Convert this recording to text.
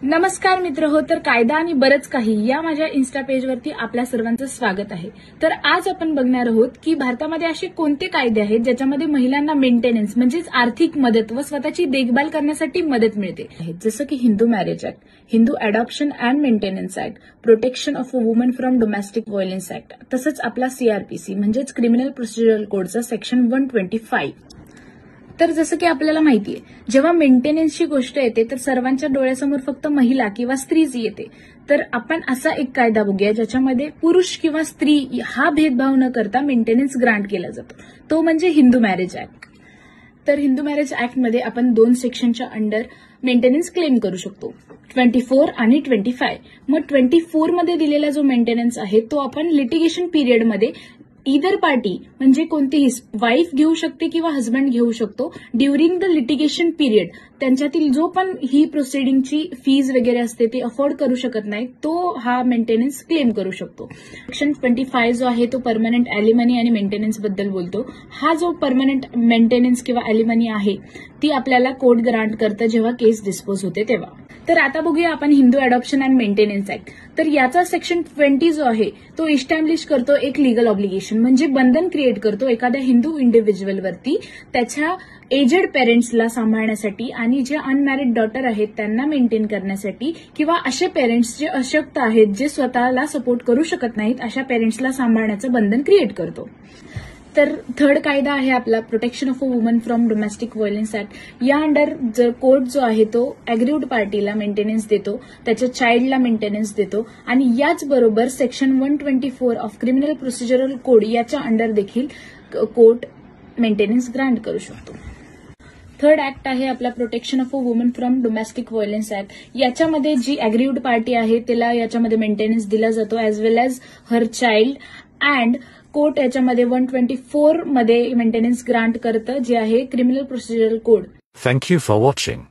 नमस्कार मित्र हो, तर कायदा आणि बरंच काही या माझ्या इन्स्टा पेजवरती आपल्या सर्वांचं स्वागत आहे। तर आज आपण बघणार आहोत की भारतामध्ये असे कोणते कायदे आहेत ज्याच्यामध्ये महिलांना मेंटेनन्स म्हणजेच आर्थिक मदत व स्वतःची देखभाल करण्यासाठी मदत मिळते। जसं की Hindu marriage act, Hindu adoption and maintenance act, protection of a woman from domestic violence act, तसंच आपला सीआरपीसी म्हणजेच क्रिमिनल प्रोसिजरल कोडचा सेक्शन 125। तर जसं की आपल्याला माहितीये, जेव्हा मेंटेनन्सची गोष्ट येते तर सर्वांच्या डोळ्यासमोर फक्त महिला किंवा स्त्रीच येते। तर आपण असा एक कायदा बघूया ज्याच्यामध्ये पुरुष किंवा स्त्री हा भेदभाव न करता मेंटेनन्स ग्रांट केला जातो, तो म्हणजे हिंदू मॅरेज ऍक्ट। तर हिंदू मॅरेज ऍक्टमध्ये आपण 2 सेक्शनच्या अंडर मेंटेनन्स क्लेम करू शकतो, 24 आणि 25। मग 24 मध्ये दिलेला जो मेंटेनन्स आहे तो आपण लिटिगेशन पिरियडमध्ये इदर पार्टी म्हणजे कोणतीही वाईफ घेऊ शकते किंवा हस्बंड घेऊ शकतो। ड्युरिंग द लिटिगेशन पिरियड त्यांच्यातील जो पण ही प्रोसिडिंगची फीज वगैरे असते ती अफोर्ड करू शकत नाही, तो हा मेंटेनन्स क्लेम करू शकतो। सेक्शन 25 जो आहे तो परमनंट अॅलिमनी आणि मेंटेनन्स बद्दल बोलतो। हा जो परमनंट मेंटेनन्स किंवा अॅलिमनी आहे ती आपल्याला कोर्ट ग्रांट करतं जेव्हा केस डिस्पोज होते तेव्हा। तर आता बघूया आपण Hindu adoption and maintenance act. तर याचा सेक्शन 20 जो आहे तो इस्टॅब्लिश करतो एक लीगल ऑब्लिगेशन म्हणजे बंधन क्रिएट करतो एखाद्या हिंदू इंडिव्हिज्युअलवरती त्याच्या एजेड पेरेंट्सला सांभाळण्यासाठी आणि जे अनमॅरिड डॉटर आहेत त्यांना मेंटेन करण्यासाठी, किंवा असे पेरेंट्स जे अशक्त आहेत जे स्वतःला सपोर्ट करू शकत नाहीत अशा पेरेंट्सला सांभाळण्याचं बंधन क्रिएट करतो। तर थर्ड कायदा आहे आपला protection of a woman from domestic violence act. या अंडर कोर्ट जो आहे तो अग्रीव्ड पार्टीला मेंटेनन्स देतो, त्याच्या चाइल्डला मेंटेनन्स देतो आणि याचबरोबर section 124 of criminal procedural code याच्या अंडर देखील कोर्ट मेंटेनन्स ग्रांट करू शकतो। थर्ड ऍक्ट आहे आपला protection of a woman from domestic violence act. याच्यामध्ये जी अग्रीव्ड पार्टी आहे त्याला याच्यामध्ये मेंटेनन्स दिला जातो as well as her child, and court याच्यामध्ये 124 मध्ये मेंटेनन्स ग्रांट करतं जे आहे criminal procedural code. Thank you for watching.